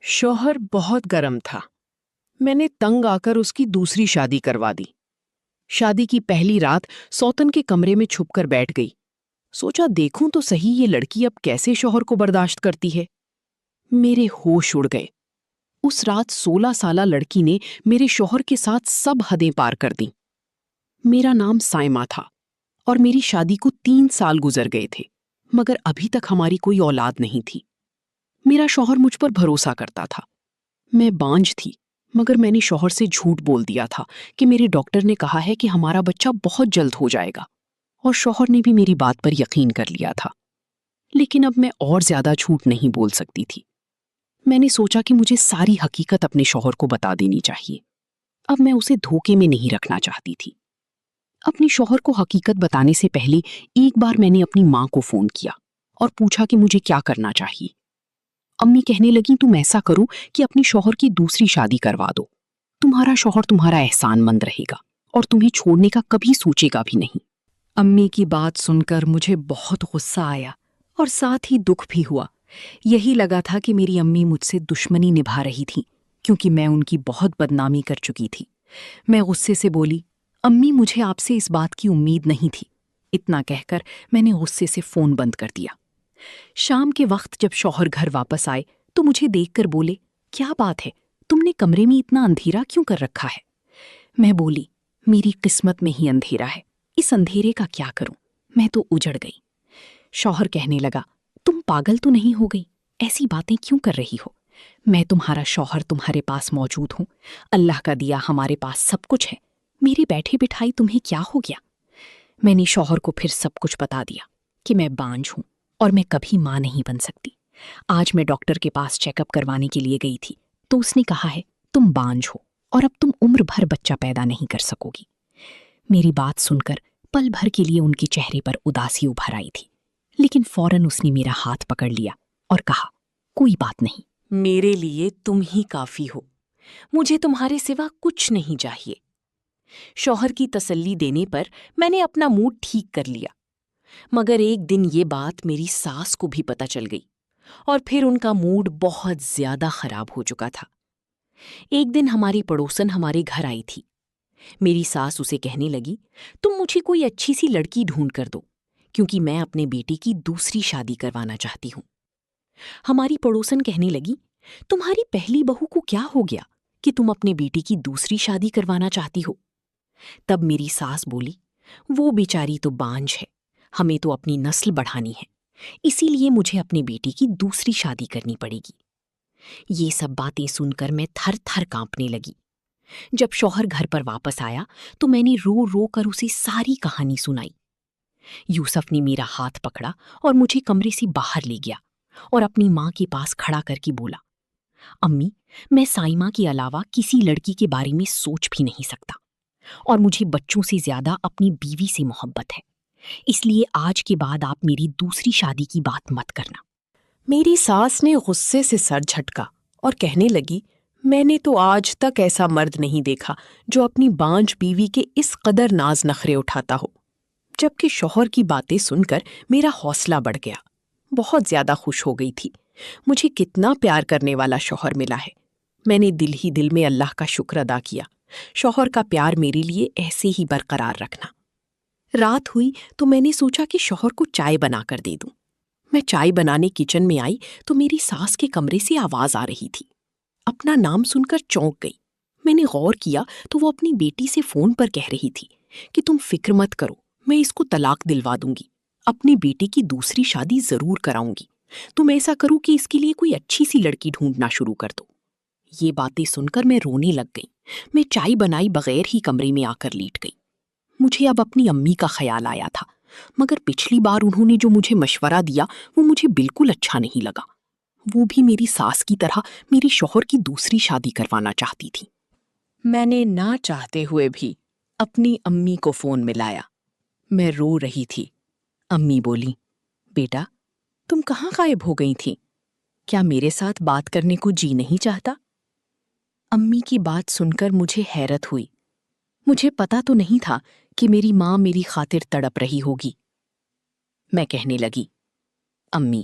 شوہر بہت گرم تھا۔ میں نے تنگ آ کر اس کی دوسری شادی کروا دی۔ شادی کی پہلی رات سوتن کے کمرے میں چھپ کر بیٹھ گئی۔ سوچا دیکھوں تو صحیح یہ لڑکی اب کیسے شوہر کو برداشت کرتی ہے۔ میرے ہوش اڑ گئے۔ اس رات 16 سالہ لڑکی نے میرے شوہر کے ساتھ سب حدیں پار کر دیں۔ میرا نام سائمہ تھا اور میری شادی کو 3 سال گزر گئے تھے، مگر ابھی تک ہماری کوئی اولاد نہیں تھی۔ میرا شوہر مجھ پر بھروسہ کرتا تھا۔ میں بانجھ تھی، مگر میں نے شوہر سے جھوٹ بول دیا تھا کہ میرے ڈاکٹر نے کہا ہے کہ ہمارا بچہ بہت جلد ہو جائے گا، اور شوہر نے بھی میری بات پر یقین کر لیا تھا۔ لیکن اب میں اور زیادہ جھوٹ نہیں بول سکتی تھی۔ میں نے سوچا کہ مجھے ساری حقیقت اپنے شوہر کو بتا دینی چاہیے۔ اب میں اسے دھوکے میں نہیں رکھنا چاہتی تھی۔ اپنے شوہر کو حقیقت بتانے سے پہلے ایک بار میں نے اپنی ماں کو فون کیا اور پوچھا کہ مجھے کیا کرنا چاہیے۔ امی کہنے لگیں تم ایسا کرو کہ اپنے شوہر کی دوسری شادی کروا دو۔ تمہارا شوہر تمہارا احسان مند رہے گا اور تمہیں چھوڑنے کا کبھی سوچے گا بھی نہیں۔ امی کی بات سن کر مجھے بہت غصہ آیا اور ساتھ ہی دکھ بھی ہوا۔ یہی لگا تھا کہ میری امی مجھ سے دشمنی نبھا رہی تھی کیونکہ میں ان کی بہت بدنامی کر چکی تھی۔ میں غصے سے بولی، امی مجھے آپ سے اس بات کی امید نہیں تھی۔ اتنا کہہ کر میں نے غصے سے فون بند کر دیا۔ شام کے وقت جب شوہر گھر واپس آئے تو مجھے دیکھ کر بولے، کیا بات ہے، تم نے کمرے میں اتنا اندھیرا کیوں کر رکھا ہے؟ میں بولی، میری قسمت میں ہی اندھیرا ہے، اس اندھیرے کا کیا کروں، میں تو اجڑ گئی۔ شوہر کہنے لگا، تم پاگل تو نہیں ہو گئی، ایسی باتیں کیوں کر رہی ہو؟ میں تمہارا شوہر تمہارے پاس موجود ہوں، اللہ کا دیا ہمارے پاس سب کچھ ہے، میرے بیٹھے بٹھائی تمہیں کیا ہو گیا؟ میں نے شوہر کو پھر سب کچھ بتا دیا کہ میں بانجھ ہوں اور میں کبھی ماں نہیں بن سکتی۔ آج میں ڈاکٹر کے پاس چیک اپ کروانے کے لیے گئی تھی تو اس نے کہا ہے تم بانجھ ہو اور اب تم عمر بھر بچہ پیدا نہیں کر سکو گی۔ میری بات سن کر پل بھر کے لیے ان کے چہرے پر اداسی ابھر آئی تھی، لیکن فوراً اس نے میرا ہاتھ پکڑ لیا اور کہا، کوئی بات نہیں، میرے لیے تم ہی کافی ہو، مجھے تمہارے سوا کچھ نہیں چاہیے۔ شوہر کی تسلی دینے پر میں نے اپنا موڈ ٹھیک کر لیا، مگر ایک دن یہ بات میری ساس کو بھی پتہ چل گئی اور پھر ان کا موڈ بہت زیادہ خراب ہو چکا تھا۔ ایک دن ہماری پڑوسن ہمارے گھر آئی تھی۔ میری ساس اسے کہنے لگی، تم مجھے کوئی اچھی سی لڑکی ڈھونڈ کر دو کیونکہ میں اپنے بیٹے کی دوسری شادی کروانا چاہتی ہوں۔ ہماری پڑوسن کہنے لگی، تمہاری پہلی بہو کو کیا ہو گیا کہ تم اپنے بیٹے کی دوسری شادی کروانا چاہتی ہو؟ تب میری ساس بولی، وہ بیچاری تو بانجھ ہے، ہمیں تو اپنی نسل بڑھانی ہے، اسی لیے مجھے اپنے بیٹے کی دوسری شادی کرنی پڑے گی۔ یہ سب باتیں سن کر میں تھر تھر کانپنے لگی۔ جب شوہر گھر پر واپس آیا تو میں نے رو رو کر اسے ساری کہانی سنائی۔ یوسف نے میرا ہاتھ پکڑا اور مجھے کمرے سے باہر لے گیا اور اپنی ماں کے پاس کھڑا کر کے بولا، امی میں سائمہ کے علاوہ کسی لڑکی کے بارے میں سوچ بھی نہیں سکتا، اور مجھے بچوں سے زیادہ اپنی بیوی سے محبت ہے، اس لیے آج کے بعد آپ میری دوسری شادی کی بات مت کرنا۔ میری ساس نے غصے سے سر جھٹکا اور کہنے لگی، میں نے تو آج تک ایسا مرد نہیں دیکھا جو اپنی بانجھ بیوی کے اس قدر ناز نخرے اٹھاتا ہو۔ جبکہ شوہر کی باتیں سن کر میرا حوصلہ بڑھ گیا۔ بہت زیادہ خوش ہو گئی تھی، مجھے کتنا پیار کرنے والا شوہر ملا ہے۔ میں نے دل ہی دل میں اللہ کا شکر ادا کیا، شوہر کا پیار میرے لیے ایسے ہی برقرار رکھنا۔ رات ہوئی تو میں نے سوچا کہ شوہر کو چائے بنا کر دے دوں۔ میں چائے بنانے کچن میں آئی تو میری ساس کے کمرے سے آواز آ رہی تھی۔ اپنا نام سن کر چونک گئی۔ میں نے غور کیا تو وہ اپنی بیٹی سے فون پر کہہ رہی تھی کہ تم فکر مت کرو، میں اس کو طلاق دلوا دوں گی، اپنی بیٹی کی دوسری شادی ضرور کراؤں گی، تم ایسا کرو کہ اس کے لیے کوئی اچھی سی لڑکی ڈھونڈنا شروع کر دو۔ یہ باتیں سن کر میں رونے لگ گئی۔ میں چائے بنائی بغیر ہی کمرے میں آ کر لیٹ گئی۔ مجھے اب اپنی امی کا خیال آیا تھا، مگر پچھلی بار انہوں نے جو مجھے مشورہ دیا وہ مجھے بالکل اچھا نہیں لگا۔ وہ بھی میری ساس کی طرح میری شوہر کی دوسری شادی کروانا چاہتی تھی۔ میں نے نہ چاہتے ہوئے بھی اپنی امی کو فون ملایا۔ میں رو رہی تھی۔ امی بولی، بیٹا تم کہاں غائب ہو گئی تھی؟ کیا میرے ساتھ بات کرنے کو جی نہیں چاہتا؟ امی کی بات سن کر مجھے حیرت ہوئی۔ مجھے پتا تو نہیں تھا کہ میری ماں میری خاطر تڑپ رہی ہوگی۔ میں کہنے لگی، امی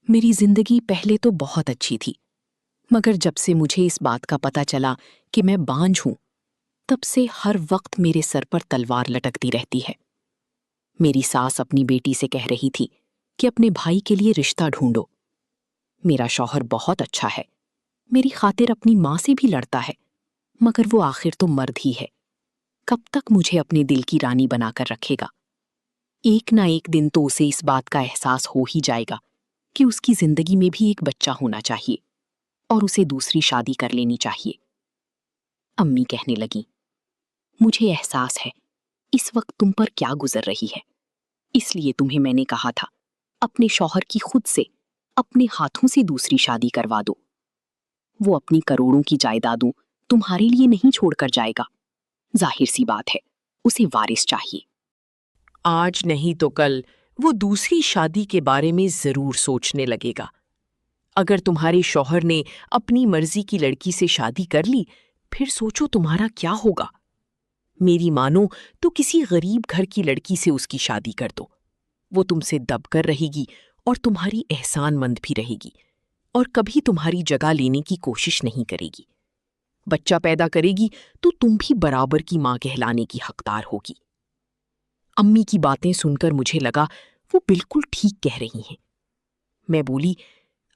میری زندگی پہلے تو بہت اچھی تھی، مگر جب سے مجھے اس بات کا پتہ چلا کہ میں بانجھ ہوں، تب سے ہر وقت میرے سر پر تلوار لٹکتی رہتی ہے۔ میری ساس اپنی بیٹی سے کہہ رہی تھی کہ اپنے بھائی کے لیے رشتہ ڈھونڈو۔ میرا شوہر بہت اچھا ہے، میری خاطر اپنی ماں سے بھی لڑتا ہے، مگر وہ آخر تو مرد ہی ہے، کب تک مجھے اپنے دل کی رانی بنا کر رکھے گا؟ ایک نہ ایک دن تو اسے اس بات کا احساس ہو ہی جائے گا کہ اس کی زندگی میں بھی ایک بچہ ہونا چاہیے اور اسے دوسری شادی کر لینی چاہیے۔ امی کہنے لگیں، مجھے احساس ہے اس وقت تم پر کیا گزر رہی ہے، اس لیے تمہیں میں نے کہا تھا اپنے شوہر کی خود سے اپنے ہاتھوں سے دوسری شادی کروا دو۔ وہ اپنی کروڑوں کی جائیدادوں تمہارے لیے نہیں چھوڑ کر جائے گا، ظاہر سی بات ہے اسے وارث چاہیے۔ آج نہیں تو کل وہ دوسری شادی کے بارے میں ضرور سوچنے لگے گا۔ اگر تمہارے شوہر نے اپنی مرضی کی لڑکی سے شادی کر لی، پھر سوچو تمہارا کیا ہوگا۔ میری مانو تو کسی غریب گھر کی لڑکی سے اس کی شادی کر دو، وہ تم سے دب کر رہے گی اور تمہاری احسان مند بھی رہے گی اور کبھی تمہاری جگہ لینے کی کوشش نہیں کرے گی۔ بچہ پیدا کرے گی تو تم بھی برابر کی ماں کہلانے کی حقدار ہوگی۔ امی کی باتیں سن کر مجھے لگا وہ بالکل ٹھیک کہہ رہی ہیں۔ میں بولی،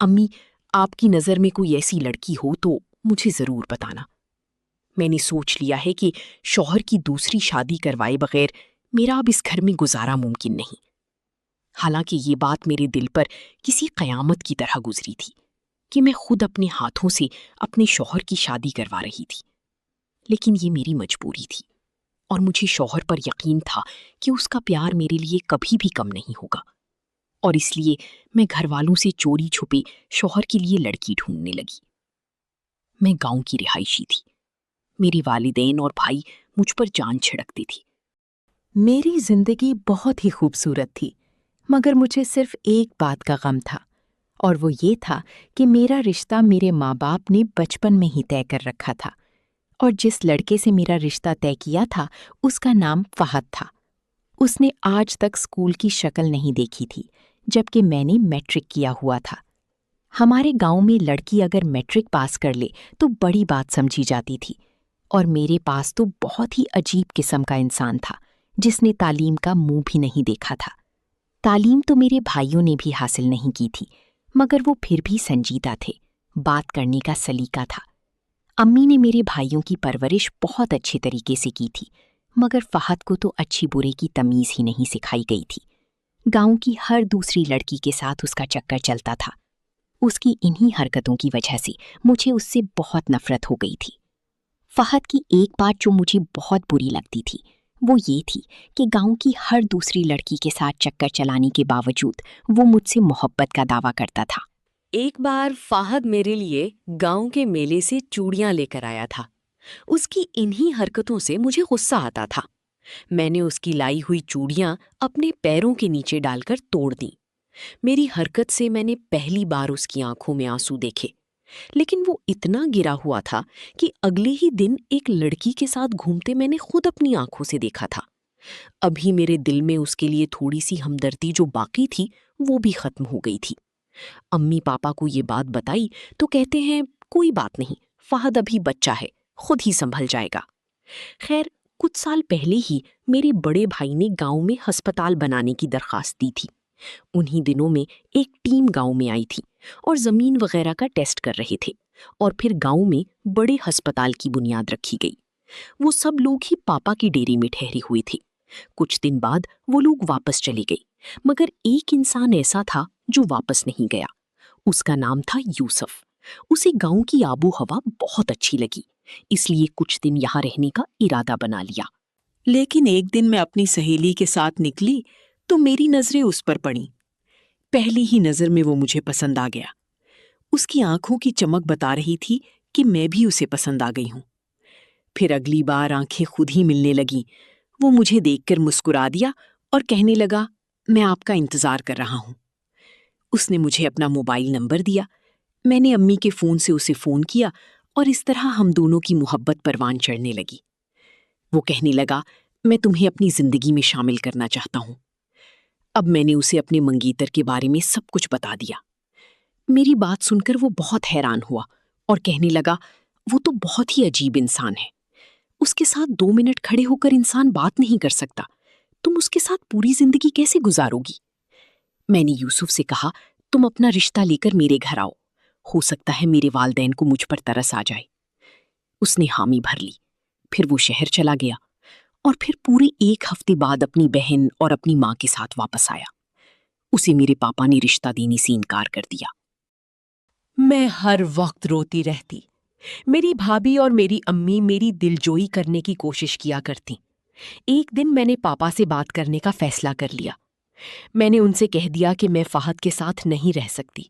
امی، آپ کی نظر میں کوئی ایسی لڑکی ہو تو مجھے ضرور بتانا۔ میں نے سوچ لیا ہے کہ شوہر کی دوسری شادی کروائے بغیر میرا اب اس گھر میں گزارا ممکن نہیں۔ حالانکہ یہ بات میرے دل پر کسی قیامت کی طرح گزری تھی کہ میں خود اپنے ہاتھوں سے اپنے شوہر کی شادی کروا رہی تھی، لیکن یہ میری مجبوری تھی اور مجھے شوہر پر یقین تھا کہ اس کا پیار میرے لیے کبھی بھی کم نہیں ہوگا، اور اس لیے میں گھر والوں سے چوری چھپے شوہر کے لیے لڑکی ڈھونڈنے لگی۔ میں گاؤں کی رہائشی تھی، میری والدین اور بھائی مجھ پر جان چھڑکتے تھے۔ میری زندگی بہت ہی خوبصورت تھی، مگر مجھے صرف ایک بات کا غم تھا، اور وہ یہ تھا کہ میرا رشتہ میرے ماں باپ نے بچپن میں ہی طے کر رکھا تھا، اور جس لڑکے سے میرا رشتہ طے کیا تھا اس کا نام فہد تھا۔ اس نے آج تک اسکول کی شکل نہیں دیکھی تھی، جبکہ میں نے میٹرک کیا ہوا تھا۔ ہمارے گاؤں میں لڑکی اگر میٹرک پاس کر لے تو بڑی بات سمجھی جاتی تھی، اور میرے پاس تو بہت ہی عجیب قسم کا انسان تھا جس نے تعلیم کا منہ بھی نہیں دیکھا تھا۔ تعلیم تو میرے بھائیوں نے بھی حاصل نہیں کی تھی، مگر وہ پھر بھی سنجیدہ تھے، بات کرنے کا سلیقہ تھا۔ امی نے میرے بھائیوں کی پرورش بہت اچھے طریقے سے کی تھی، مگر فہد کو تو اچھی برے کی تمیز ہی نہیں سکھائی گئی تھی۔ گاؤں کی ہر دوسری لڑکی کے ساتھ اس کا چکر چلتا تھا۔ اس کی انہی حرکتوں کی وجہ سے مجھے اس سے بہت نفرت ہو گئی تھی۔ فہد کی ایک بات جو مجھے بہت بری لگتی تھی وہ یہ تھی کہ گاؤں کی ہر دوسری لڑکی کے ساتھ چکر چلانے کے باوجود وہ مجھ سے محبت کا دعویٰ کرتا تھا۔ ایک بار فہد میرے لیے گاؤں کے میلے سے چوڑیاں لے کر آیا تھا۔ اس کی انہی حرکتوں سے مجھے غصہ آتا تھا۔ میں نے اس کی لائی ہوئی چوڑیاں اپنے پیروں کے نیچے ڈال کر توڑ دیں۔ میری حرکت سے میں نے پہلی بار اس کی آنکھوں میں آنسو دیکھے، لیکن وہ اتنا گرا ہوا تھا کہ اگلے ہی دن ایک لڑکی کے ساتھ گھومتے میں نے خود اپنی آنکھوں سے دیکھا تھا۔ ابھی میرے دل میں اس کے لیے تھوڑی سی ہمدردی جو باقی تھی وہ بھی ختم ہو گئی تھی۔ امی پاپا کو یہ بات بتائی تو کہتے ہیں کوئی بات نہیں، فہد ابھی بچہ ہے، خود ہی سنبھل جائے گا۔ خیر، کچھ سال پہلے ہی میرے بڑے بھائی نے گاؤں میں ہسپتال بنانے کی درخواست دی تھی۔ انہی دنوں میں ایک ٹیم گاؤں میں آئی تھی اور زمین وغیرہ کا ٹیسٹ کر رہے تھے، اور پھر گاؤں میں بڑے ہسپتال کی بنیاد رکھی گئی۔ وہ سب لوگ ہی پاپا کے ڈیرے میں ٹھہرے ہوئے تھے۔ کچھ دن بعد وہ لوگ واپس چلے گئے، مگر ایک انسان ایسا تھا جو واپس نہیں گیا۔ اس کا نام تھا یوسف۔ اسے گاؤں کی آب و ہوا بہت اچھی لگی، اس لیے کچھ دن یہاں رہنے کا ارادہ بنا لیا۔ لیکن ایک دن میں اپنی سہیلی کے ساتھ نکلی تو میری نظریں اس پر پڑیں۔ پہلی ہی نظر میں وہ مجھے پسند آ گیا۔ اس کی آنکھوں کی چمک بتا رہی تھی کہ میں بھی اسے پسند آ گئی ہوں۔ پھر اگلی بار آنکھیں خود ہی ملنے لگیں۔ وہ مجھے دیکھ کر مسکرا دیا اور کہنے لگا، میں آپ کا انتظار کر رہا ہوں۔ اس نے مجھے اپنا موبائل نمبر دیا۔ میں نے امی کے فون سے اسے فون کیا اور اس طرح ہم دونوں کی محبت پروان چڑھنے لگی۔ وہ کہنے لگا، میں تمہیں اپنی زندگی میں شامل کرنا چاہتا ہوں۔ اب میں نے اسے اپنے منگیتر کے بارے میں سب کچھ بتا دیا۔ میری بات سن کر وہ بہت حیران ہوا اور کہنے لگا وہ تو بہت ہی عجیب انسان ہے، اس کے ساتھ 2 منٹ کھڑے ہو کر انسان بات نہیں کر سکتا، تم اس کے ساتھ پوری زندگی کیسے گزارو گی؟ میں نے یوسف سے کہا تم اپنا رشتہ لے کر میرے گھر آؤ، ہو سکتا ہے میرے والدین کو مجھ پر ترس آ جائے۔ اس نے حامی بھر لی، پھر وہ شہر چلا گیا اور پھر پورے 1 ہفتے بعد اپنی بہن اور اپنی ماں کے ساتھ واپس آیا۔ اسے میرے پاپا نے رشتہ دینے سے انکار کر دیا۔ میں ہر وقت روتی رہتی۔ میری بھابھی اور میری امی میری دلجوئی کرنے کی کوشش کیا کرتی۔ ایک دن میں نے پاپا سے بات کرنے کا فیصلہ کر لیا۔ میں نے ان سے کہہ دیا کہ میں فہد کے ساتھ نہیں رہ سکتی۔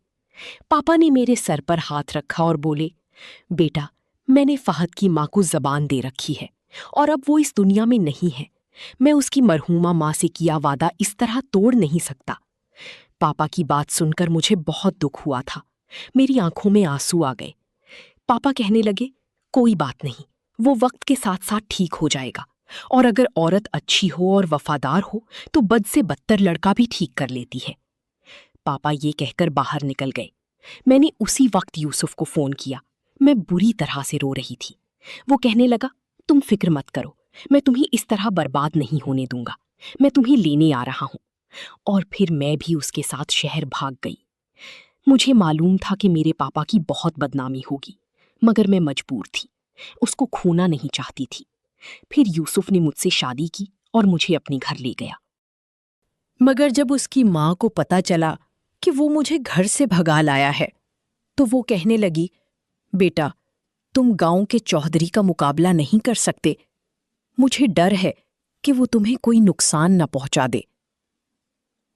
پاپا نے میرے سر پر ہاتھ رکھا اور بولے، بیٹا، میں نے فہد کی ماں کو زبان دے رکھی ہے اور اب وہ اس دنیا میں نہیں ہے۔ میں اس کی مرحومہ ماں سے کیا وعدہ اس طرح توڑ نہیں سکتا۔ پاپا کی بات سن کر مجھے بہت دکھ ہوا تھا، میری آنکھوں میں آنسو آ گئے۔ پاپا کہنے لگے، کوئی بات نہیں، وہ وقت کے ساتھ ساتھ ٹھیک ہو جائے گا، اور اگر عورت اچھی ہو اور وفادار ہو تو بد سے بدتر لڑکا بھی ٹھیک کر لیتی ہے۔ پاپا یہ کہہ کر باہر نکل گئے۔ میں نے اسی وقت یوسف کو فون کیا۔ میں بری طرح سے رو رہی تھی۔ وہ کہنے لگا، تم فکر مت کرو، میں تمہیں اس طرح برباد نہیں ہونے دوں گا، میں تمہیں لینے آ رہا ہوں۔ اور پھر میں بھی اس کے ساتھ شہر بھاگ گئی۔ مجھے معلوم تھا کہ میرے پاپا کی بہت بدنامی ہوگی، مگر میں مجبور تھی، اس کو کھونا نہیں چاہتی تھی۔ پھر یوسف نے مجھ سے شادی کی اور مجھے اپنے گھر لے گیا۔ مگر جب اس کی ماں کو پتہ چلا کہ وہ مجھے گھر سے بھگا لایا ہے تو وہ کہنے لگی، بیٹا، تم گاؤں کے چوہدری کا مقابلہ نہیں کر سکتے، مجھے ڈر ہے کہ وہ تمہیں کوئی نقصان نہ پہنچا دے۔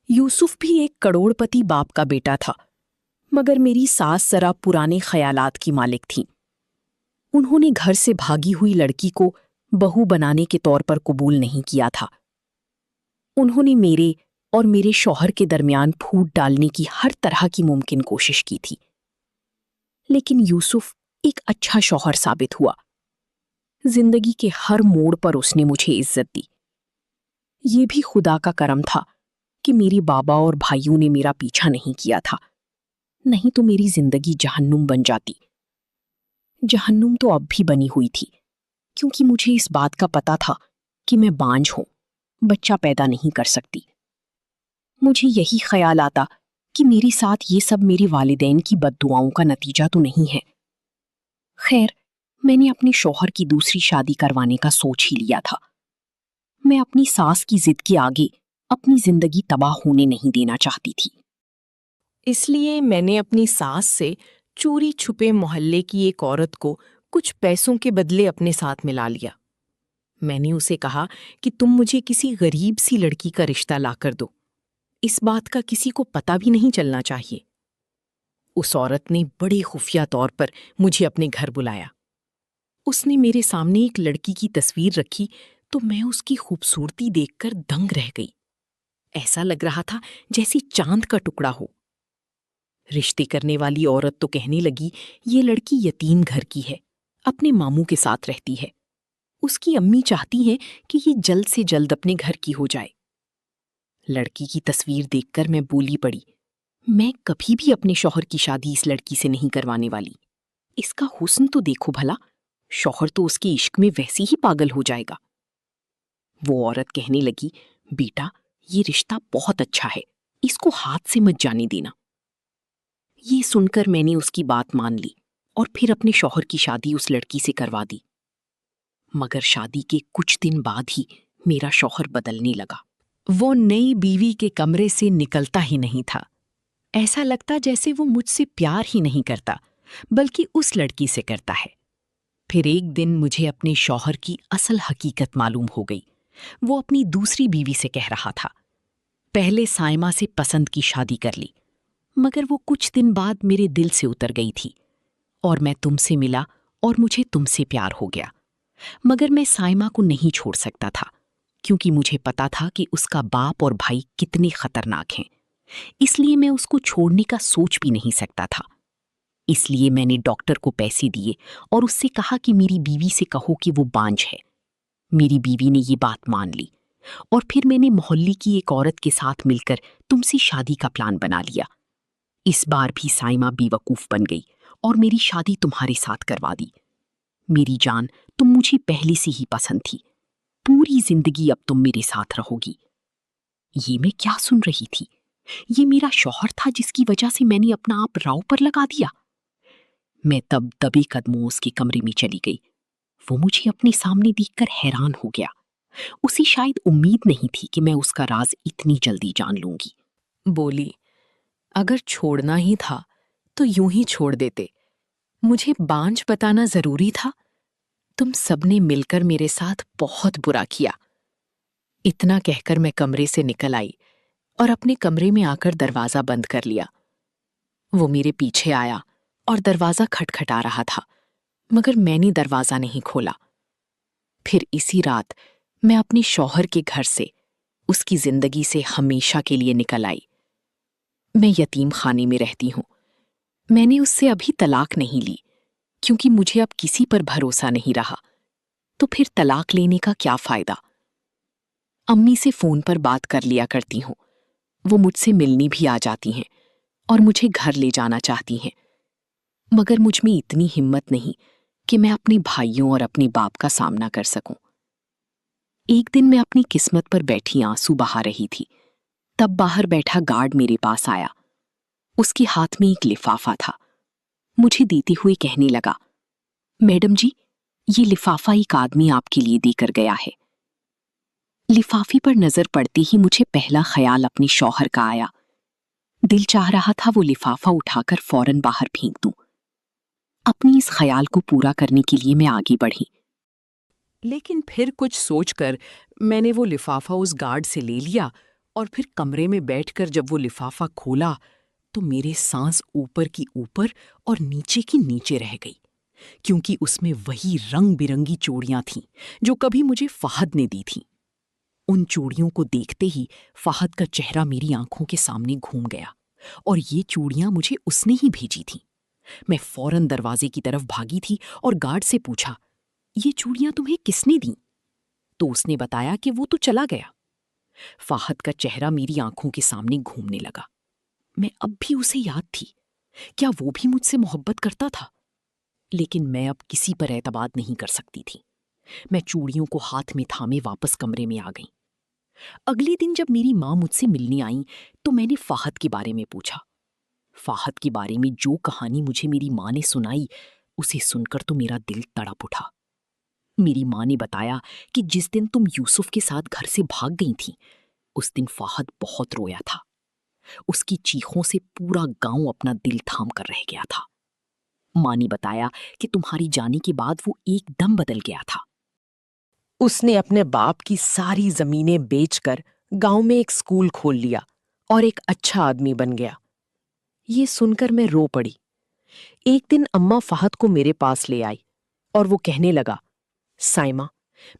یوسف بھی ایک کروڑ پتی باپ کا بیٹا تھا، مگر میری ساس ذرا پرانے خیالات کی مالک تھیں۔ انہوں نے گھر سے بھاگی ہوئی لڑکی کو بہو بنانے کے طور پر قبول نہیں کیا تھا۔ انہوں نے میرے اور میرے شوہر کے درمیان پھوٹ ڈالنے کی ہر طرح کی ممکن کوشش کی تھی، لیکن یوسف ایک اچھا شوہر ثابت ہوا۔ زندگی کے ہر موڑ پر اس نے مجھے عزت دی۔ یہ بھی خدا کا کرم تھا کہ میرے بابا اور بھائیوں نے میرا پیچھا نہیں کیا تھا، نہیں تو میری زندگی جہنم بن جاتی۔ جہنم تو اب بھی بنی ہوئی تھی، کیونکہ مجھے اس بات کا پتہ تھا کہ میں بانجھ ہوں، بچہ پیدا نہیں کر سکتی۔ مجھے یہی خیال آتا کہ میرے ساتھ یہ سب میرے والدین کی بد دعاؤں کا نتیجہ تو نہیں ہے۔ خیر، میں نے اپنے شوہر کی دوسری شادی کروانے کا سوچ ہی لیا تھا۔ میں اپنی ساس کی ضد کے آگے اپنی زندگی تباہ ہونے نہیں دینا چاہتی تھی۔ اس لیے میں نے اپنی ساس سے چوری چھپے محلے کی ایک عورت کو کچھ پیسوں کے بدلے اپنے ساتھ ملا لیا۔ میں نے اسے کہا کہ تم مجھے کسی غریب سی لڑکی کا رشتہ لا کر دو، اس بات کا کسی کو پتہ بھی نہیں چلنا چاہیے۔ اس عورت نے بڑے خفیہ طور پر مجھے اپنے گھر بلایا۔ اس نے میرے سامنے ایک لڑکی کی تصویر رکھی تو میں اس کی خوبصورتی دیکھ کر دنگ رہ گئی۔ ایسا لگ رہا تھا جیسے چاند کا ٹکڑا ہو۔ رشتے کرنے والی عورت تو کہنے لگی، یہ لڑکی یتیم گھر کی ہے، اپنے ماموں کے ساتھ رہتی ہے، اس کی امی چاہتی ہیں کہ یہ جلد سے جلد اپنے گھر کی ہو جائے۔ لڑکی کی تصویر دیکھ کر میں بولی پڑی، میں کبھی بھی اپنے شوہر کی شادی اس لڑکی سے نہیں کروانے والی۔ اس کا حسن تو دیکھو بھلا، شوہر تو اس کے عشق میں ویسے ہی پاگل ہو جائے گا۔ وہ عورت کہنے لگی، بیٹا، یہ رشتہ بہت اچھا ہے، اس کو ہاتھ سے مت جانے دینا۔ یہ سن کر میں نے اس کی بات مان لی اور پھر اپنے شوہر کی شادی اس لڑکی سے کروا دی۔ مگر شادی کے کچھ دن بعد ہی میرا شوہر بدلنے لگا۔ وہ نئی بیوی کے کمرے سے نکلتا ہی نہیں تھا۔ ایسا لگتا جیسے وہ مجھ سے پیار ہی نہیں کرتا، بلکہ اس لڑکی سے کرتا ہے۔ پھر ایک دن مجھے اپنے شوہر کی اصل حقیقت معلوم ہو گئی۔ وہ اپنی دوسری بیوی سے کہہ رہا تھا، پہلے سائمہ سے پسند کی شادی کر لی، مگر وہ کچھ دن بعد میرے دل سے اتر گئی تھی، اور میں تم سے ملا اور مجھے تم سے پیار ہو گیا۔ مگر میں سائمہ کو نہیں چھوڑ سکتا تھا، کیونکہ مجھے پتا تھا کہ اس کا باپ اور بھائی کتنے خطرناک ہیں۔ اس لیے میں اس کو چھوڑنے کا سوچ بھی نہیں سکتا تھا۔ اس لیے میں نے ڈاکٹر کو پیسے دیے اور اس سے کہا کہ میری بیوی سے کہو کہ وہ بانجھ ہے۔ میری بیوی نے یہ بات مان لی، اور پھر میں نے محلے کی ایک عورت کے ساتھ مل کر تم سے شادی کا پلان بنا لیا۔ اس بار بھی سائمہ بے وقوف بن گئی اور میری شادی تمہارے ساتھ کروا دی۔ میری جان، تم مجھے پہلے سے ہی پسند تھی، پوری زندگی اب تم میرے ساتھ رہو گی۔ یہ میں کیا سن رہی تھی؟ یہ میرا شوہر تھا جس کی وجہ سے میں نے اپنا آپ راؤ پر لگا دیا۔ میں تب دبے قدموں اس کے کمرے میں چلی گئی۔ وہ مجھے اپنے سامنے دیکھ کر حیران ہو گیا۔ اسے شاید امید نہیں تھی کہ میں اس کا راز اتنی جلدی جان لوں گی۔ بولی، اگر چھوڑنا ہی تھا تو یوں ہی چھوڑ دیتے، مجھے بانجھ بتانا ضروری تھا؟ تم سب نے مل کر میرے ساتھ بہت برا کیا۔ اتنا کہہ کر میں کمرے سے نکل آئی اور اپنے کمرے میں آ کر دروازہ بند کر لیا۔ وہ میرے پیچھے آیا اور دروازہ کھٹکھٹا رہا تھا، مگر میں نے دروازہ نہیں کھولا۔ پھر اسی رات میں اپنے شوہر کے گھر سے، اس کی زندگی سے ہمیشہ کے لیے نکل آئی۔ میں یتیم خانے میں رہتی ہوں۔ میں نے اس سے ابھی طلاق نہیں لی کیونکہ مجھے اب کسی پر بھروسہ نہیں رہا۔ تو پھر طلاق لینے کا کیا فائدہ؟ امی سے فون پر بات کر لیا کرتی ہوں، وہ مجھ سے ملنی بھی آ جاتی ہیں اور مجھے گھر لے جانا چاہتی ہیں، مگر مجھ میں اتنی ہمت نہیں کہ میں اپنے بھائیوں اور اپنے باپ کا سامنا کر سکوں۔ ایک دن میں اپنی قسمت پر بیٹھی آنسو بہا رہی تھی، تب باہر بیٹھا گارڈ میرے پاس آیا۔ اس کے ہاتھ میں ایک لفافہ تھا۔ مجھے دیتے ہوئے کہنے لگا، میڈم جی، یہ لفافہ ایک آدمی آپ کے لیے دے کر گیا ہے۔ لفافے پر نظر پڑتے ہی مجھے پہلا خیال اپنے شوہر کا آیا۔ دل چاہ رہا تھا وہ لفافہ اٹھا کر فوراً باہر پھینک دوں۔ اپنی اس خیال کو پورا کرنے کے لیے میں آگے بڑھی۔ لیکن پھر کچھ سوچ کر میں نے وہ لفافہ اس گارڈ سے لے لیا اور پھر کمرے میں بیٹھ کر جب وہ لفافہ کھولا تو میرے سانس اوپر کی اوپر اور نیچے کی نیچے رہ گئی، کیونکہ اس میں وہی رنگ برنگی چوڑیاں تھیں جو کبھی مجھے فہد نے دی تھیں۔ ان چوڑیوں کو دیکھتے ہی فہد کا چہرہ میری آنکھوں کے سامنے گھوم گیا، اور یہ چوڑیاں مجھے اس نے ہی بھیجی تھیں۔ میں فوراً دروازے کی طرف بھاگی تھی اور گارڈ سے پوچھا، یہ چوڑیاں تمہیں کس نے دیں؟ تو اس نے بتایا کہ وہ تو چلا گیا۔ فہد کا چہرہ میری آنکھوں کے سامنے گھومنے لگا۔ میں اب بھی اسے یاد تھی۔ کیا وہ بھی مجھ سے محبت کرتا تھا؟ لیکن میں اب کسی پر اعتماد نہیں کر سکتی تھی۔ میں چوڑیوں کو ہاتھ میں تھامے واپس کمرے میں آ گئی۔ اگلے دن جب میری ماں مجھ سے ملنے آئیں تو میں نے فہد کے بارے میں پوچھا۔ فہد کے بارے میں جو کہانی مجھے میری ماں نے سنائی، اسے سن کر تو میرا دل تڑپ اٹھا۔ میری ماں نے بتایا کہ جس دن تم یوسف کے ساتھ گھر سے بھاگ گئی تھیں، اس دن فہد بہت رویا تھا۔ اس کی چیخوں سے پورا گاؤں اپنا دل تھام کر رہ گیا تھا۔ ماں نے بتایا کہ تمہاری جانے کے بعد وہ ایک دم بدل گیا تھا۔ اس نے اپنے باپ کی ساری زمینیں بیچ کر گاؤں میں ایک اسکول کھول لیا اور ایک اچھا آدمی بن گیا۔ یہ سن کر میں رو پڑی۔ ایک دن اماں فہد کو میرے پاس لے آئی اور وہ کہنے لگا، سائمہ،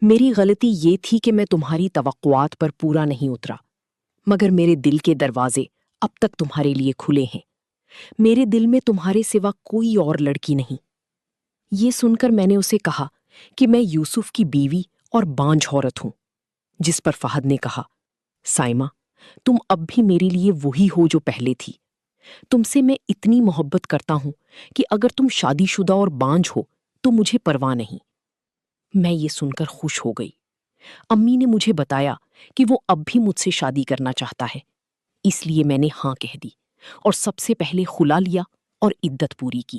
میری غلطی یہ تھی کہ میں تمہاری توقعات پر پورا نہیں اترا، مگر میرے دل کے دروازے اب تک تمہارے لیے کھلے ہیں۔ میرے دل میں تمہارے سوا کوئی اور لڑکی نہیں۔ یہ سن کر میں نے اسے کہا کہ میں یوسف کی بیوی اور بانجھ عورت ہوں، جس پر فہد نے کہا، سائمہ، تم اب بھی میرے لیے وہی ہو جو پہلے تھی۔ تم سے میں اتنی محبت کرتا ہوں کہ اگر تم شادی شدہ اور بانجھ ہو تو مجھے پرواہ نہیں۔ میں یہ سن کر خوش ہو گئی۔ امی نے مجھے بتایا کہ وہ اب بھی مجھ سے شادی کرنا چاہتا ہے، اس لیے میں نے ہاں کہہ دی اور سب سے پہلے خلا لیا اور عدت پوری کی۔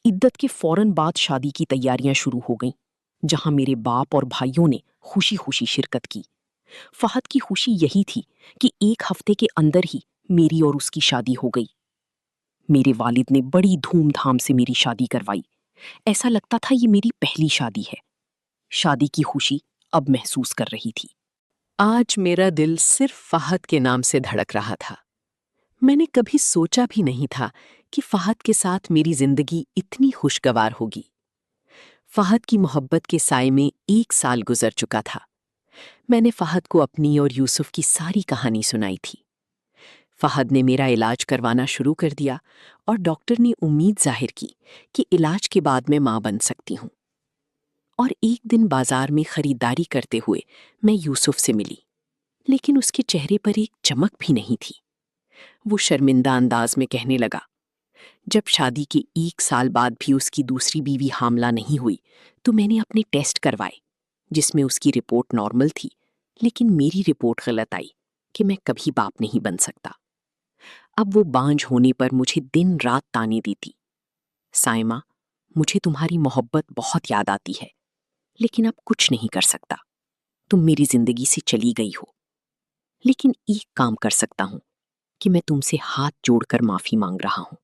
عدت کے فوراً بعد شادی کی تیاریاں شروع ہو گئیں، جہاں میرے باپ اور بھائیوں نے خوشی خوشی شرکت کی۔ فہد کی خوشی یہی تھی کہ ایک ہفتے کے اندر ہی میری اور اس کی شادی ہو گئی۔ میرے والد نے بڑی دھوم دھام سے میری شادی کروائی۔ ایسا لگتا تھا یہ میری پہلی شادی ہے۔ شادی کی خوشی اب محسوس کر رہی تھی۔ آج میرا دل صرف فہد کے نام سے دھڑک رہا تھا۔ میں نے کبھی سوچا بھی نہیں تھا کہ فہد کے ساتھ میری زندگی اتنی خوشگوار ہوگی۔ فہد کی محبت کے سائے میں 1 سال گزر چکا تھا۔ میں نے فہد کو اپنی اور یوسف کی ساری کہانی سنائی تھی۔ فہد نے میرا علاج کروانا شروع کر دیا اور ڈاکٹر نے امید ظاہر کی کہ علاج کے بعد میں ماں بن سکتی ہوں۔ اور ایک دن بازار میں خریداری کرتے ہوئے میں یوسف سے ملی، لیکن اس کے چہرے پر ایک چمک بھی نہیں تھی۔ وہ شرمندہ انداز میں کہنے لگا، جب شادی کے 1 سال بعد بھی اس کی دوسری بیوی حاملہ نہیں ہوئی تو میں نے اپنے ٹیسٹ کروائے جس میں اس کی رپورٹ نارمل تھی، لیکن میری رپورٹ غلط آئی کہ میں کبھی باپ نہیں بن سکتا۔ اب وہ بانجھ ہونے پر مجھے دن رات تانے دیتی۔ سائمہ، مجھے تمہاری محبت بہت یاد آتی ہے، لیکن اب کچھ نہیں کر سکتا۔ تم میری زندگی سے چلی گئی ہو، لیکن ایک کام کر سکتا ہوں کہ میں تم سے ہاتھ جوڑ کر معافی مانگ رہا ہوں۔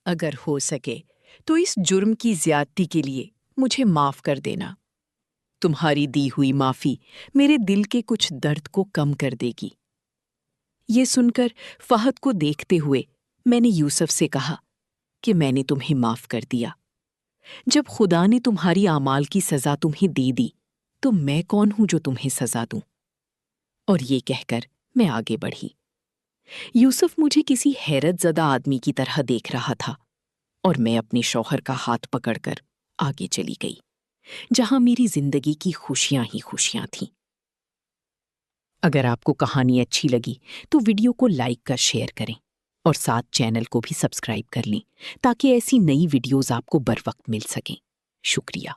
اگر ہو سکے تو اس جرم کی زیادتی کے لیے مجھے معاف کر دینا۔ تمہاری دی ہوئی معافی میرے دل کے کچھ درد کو کم کر دے گی۔ یہ سن کر فہد کو دیکھتے ہوئے میں نے یوسف سے کہا کہ میں نے تمہیں معاف کر دیا۔ جب خدا نے تمہاری اعمال کی سزا تمہیں دے دی تو میں کون ہوں جو تمہیں سزا دوں؟ اور یہ کہہ کر میں آگے بڑھی۔ یوسف مجھے کسی حیرت زدہ آدمی کی طرح دیکھ رہا تھا اور میں اپنے شوہر کا ہاتھ پکڑ کر آگے چلی گئی، جہاں میری زندگی کی خوشیاں ہی خوشیاں تھیں۔ اگر آپ کو کہانی اچھی لگی تو ویڈیو کو لائک کر شیئر کریں اور ساتھ چینل کو بھی سبسکرائب کر لیں تاکہ ایسی نئی ویڈیوز آپ کو بروقت مل سکیں۔ شکریہ۔